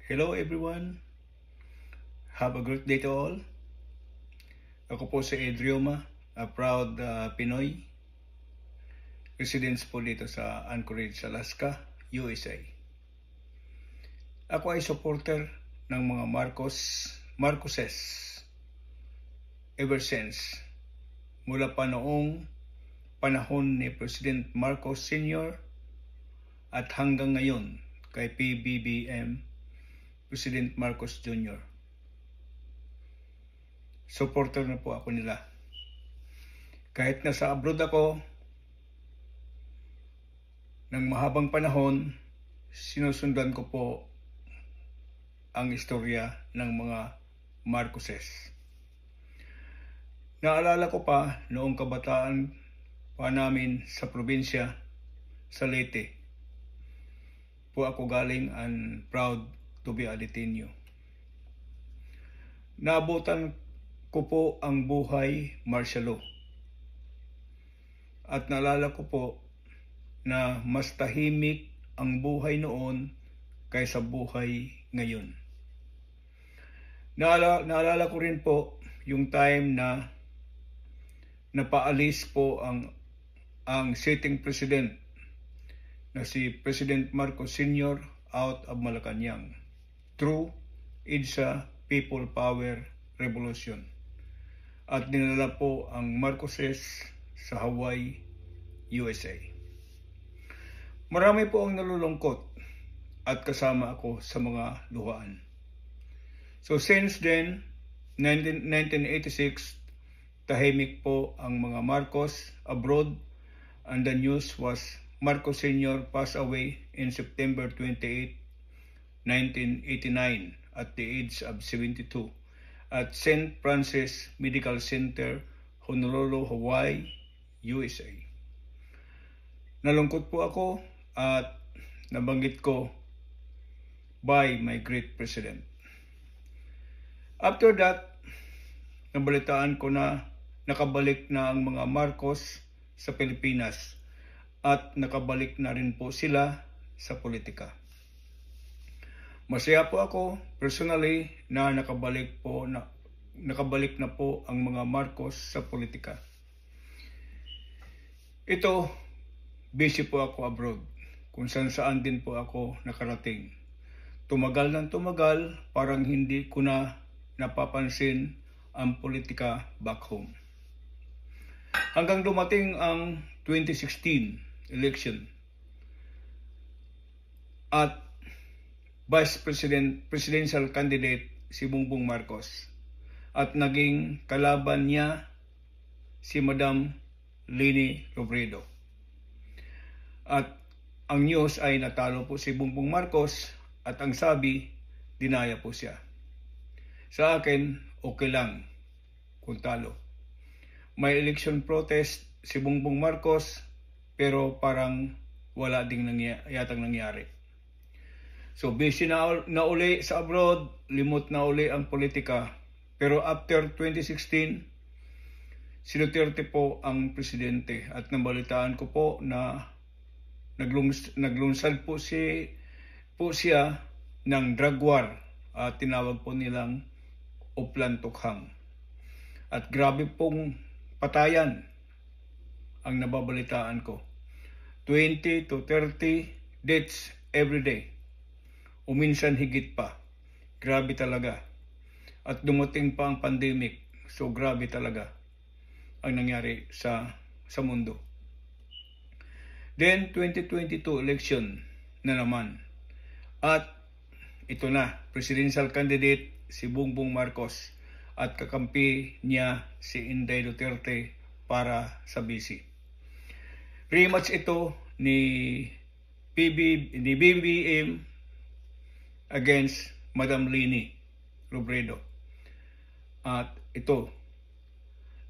Hello everyone. Have a great day to all. Ako po si Edrioma, a proud Pinoy. Residence po dito sa Anchorage, Alaska, USA. Ako ay supporter ng mga Marcoses ever since. Mula pa noong panahon ni President Marcos Sr. at hanggang ngayon kay PBBM President Marcos Jr. Supporter na po ako nila. Kahit nasa abroad ako, ng mahabang panahon, sinusundan ko po ang istorya ng mga Marcoses. Naalala ko pa noong kabataan pa namin sa probinsya, sa Leyte. Po ako galing and proud to be Alitenyo. Naabutan ko po ang buhay martial law. At naalala ko po na mas tahimik ang buhay noon kaysa buhay ngayon. Naalala ko rin po yung time na napaalis po ang sitting president na si President Marcos Sr. out of Malacanang through EDSA People Power Revolution. At dinala po ang Marcoses sa Hawaii, USA. Marami po ang nalulungkot at kasama ako sa mga luhaan. So since then, 1986, tahimik po ang mga Marcos abroad, and the news was Marcos Sr. passed away in September 28, 1989 at the age of 72 at St. Francis Medical Center, Honolulu, Hawaii, USA. Nalungkot po ako at nabanggit ko by my great president. After that, nabalitaan ko na nakabalik na ang mga Marcos sa Pilipinas at nakabalik na rin po sila sa politika. Masaya po ako personally na nakabalik na po ang mga Marcos sa politika. Ito, busy po ako abroad, kung saan din po ako nakarating. Tumagal ng tumagal, parang hindi ko na napapansin ang politika back home. Hanggang dumating ang 2016 election at presidential candidate si Bongbong Marcos at naging kalaban niya si Madam Leni Robredo. At ang news ay natalo po si Bongbong Marcos at ang sabi, dinaya po siya. Sa akin, okay lang kung talo. May election protest si Bongbong Marcos pero parang wala ding yatang nangyari. So busy na uli sa abroad, limot na uli ang politika. Pero after 2016, si Duterte po ang presidente at nabalitaan ko po na naglunsad po siya ng drug war at tinawag po nilang Oplan Tukhang. At grabe pong patayan ang nababalitaan ko. 20 to 30 deaths every day. O minsan higit pa. Grabe talaga. At dumating pa ang pandemic. So grabe talaga ang nangyari sa mundo. Then 2022 election na naman. At ito na, presidential candidate si Bongbong Marcos at kakampi niya si Inday Duterte para sa BC. Rematch ito ni BBM against Madam Leni Robredo. At ito,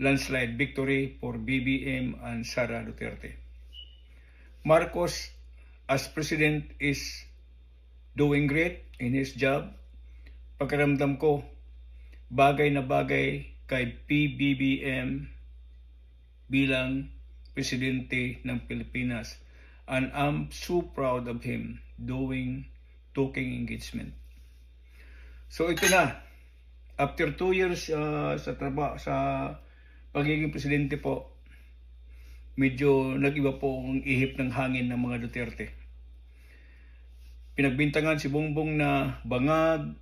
landslide victory for BBM and Sara Duterte. Marcos as president is doing great in his job. Pakiramdam ko, bagay na bagay kay PBBM bilang presidente ng Pilipinas. And I'm so proud of him doing talking engagement. So ito na, after 2 years sa pagiging presidente po, medyo nag-iba po ang ihip ng hangin ng mga Duterte. Pinagbintangan si Bongbong na bangag,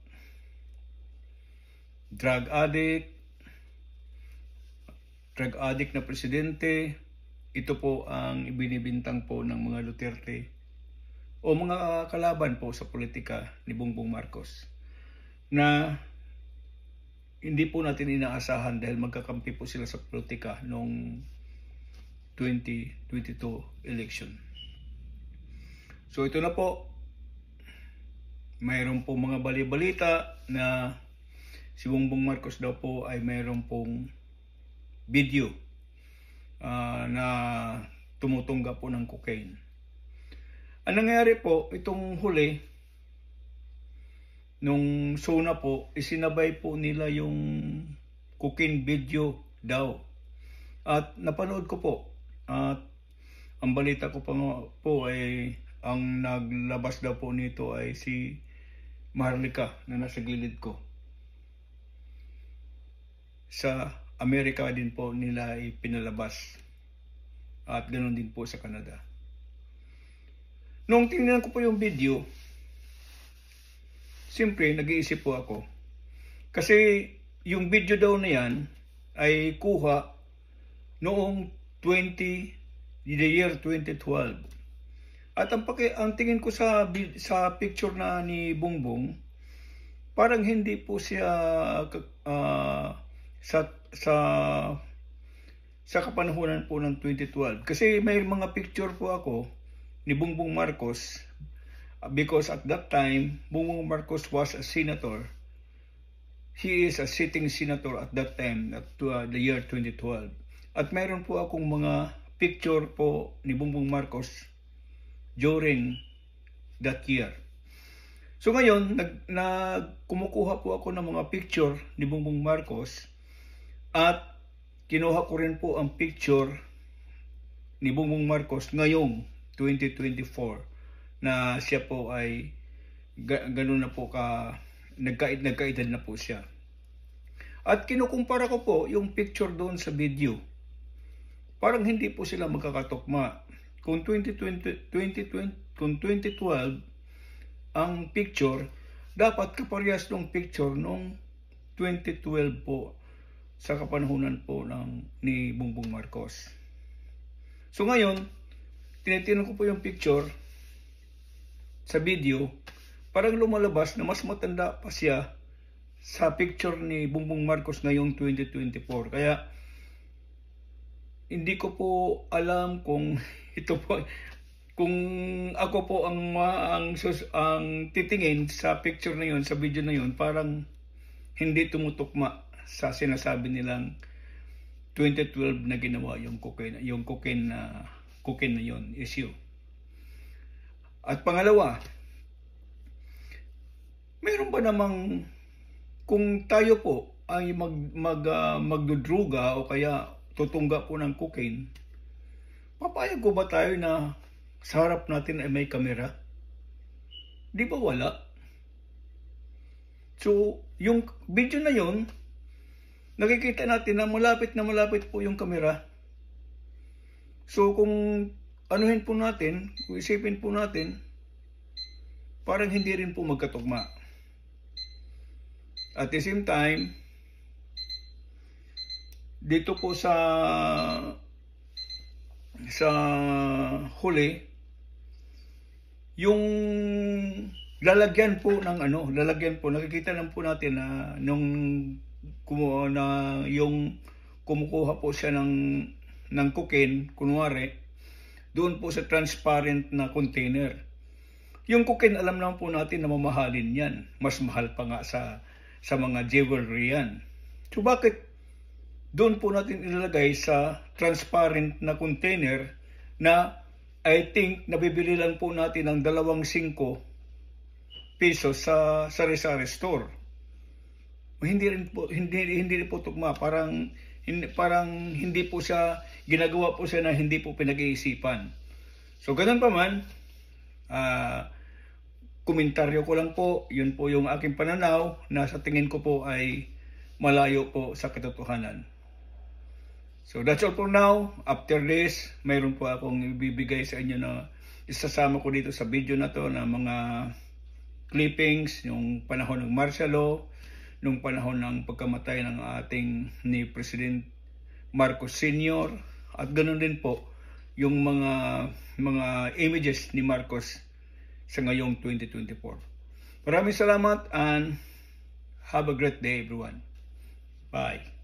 drug addict na presidente. Ito po ang ibinibintang po ng mga Duterte o mga kalaban po sa politika ni Bongbong Marcos na hindi po natin inaasahan dahil magkakampi po sila sa politika noong 2022 election. So ito na po, mayroon po mga bali-balita na si Bongbong Marcos daw po ay mayroon pong video na tumutungga po ng cocaine. Ang nangyari po, itong huli, nung SONA po, isinabay po nila yung cocaine video daw. At napanood ko po. At ang balita ko po ay ang naglabas daw po nito ay si Maharlika na nasa gilid ko. Sa Amerika din po nila ipinalabas. At ganoon din po sa Canada. Nung tingnan ko po yung video, siyempre nag-iisip po ako. Kasi yung video daw na yan ay kuha noong the year 2012. At ang tingin ko sa picture na ni Bongbong, parang hindi po siya sa kapanahunan po ng 2012. Kasi may mga picture po ako ni Bongbong Marcos because at that time, Bongbong Marcos was a senator. He is a sitting senator at that time, at the year 2012. At mayroon po akong mga picture po ni Bongbong Marcos during that year. So ngayon, kumukuha po ako ng mga picture ni Bongbong Marcos at kinuha ko rin po ang picture ni Bongbong Marcos ngayong 2024 na siya po ay gano'n na po nagkaedad na po siya. At kinukumpara ko po yung picture doon sa video. Parang hindi po sila magkakatugma. Kung 2012 ang picture, dapat kaparehas ng picture nung 2012 po sa kapanahunan po ni Bongbong Marcos. So ngayon, tinitingnan ko po yung picture sa video, parang lumalabas na mas matanda pa siya sa picture ni Bongbong Marcos ngayong 2024. Kaya hindi ko po alam kung ito po, kung ako po ang titingin sa picture na yun, sa video na yun, parang hindi tumutukma sa sinasabi nilang 2012 na ginawa yung cocaine na yun issue. At pangalawa, meron ba namang, kung tayo po ay magdudruga o kaya tutungga po ng cocaine, papayag ko ba tayo na sa harap natin ay may kamera? Di ba wala? So, yung video na yun, nakikita natin na malapit po yung kamera. So, kung anuhin po natin, kung isipin po natin, parang hindi rin po magkatugma. At the same time, dito po sa huli, yung lalagyan po, nakikita lang po natin na yung kumukuha po siya ng cocaine, kunwari, doon po sa transparent na container. Yung cocaine, alam naman po natin na mamahalin yan. Mas mahal pa nga sa mga jewelry yan. So bakit doon po natin ilalagay sa transparent na container na I think nabibili lang po natin ng 2.5 pesos sa sari-sari store. Hindi rin po tugma, parang hindi po siya ginagawa po siya na hindi po pinag-iisipan. So ganun pa man, komentaryo ko lang po, yun po yung aking pananaw na sa tingin ko po ay malayo po sa katotohanan. So that's all for now. After this, mayroon po akong ibibigay sa inyo na isasama ko dito sa video na to na mga clippings yung panahon ng martial law, nung panahon ng pagkamatay ng ating ni President Marcos Sr. at ganoon din po yung mga images ni Marcos sa ngayong 2024. Maraming salamat and have a great day everyone. Bye.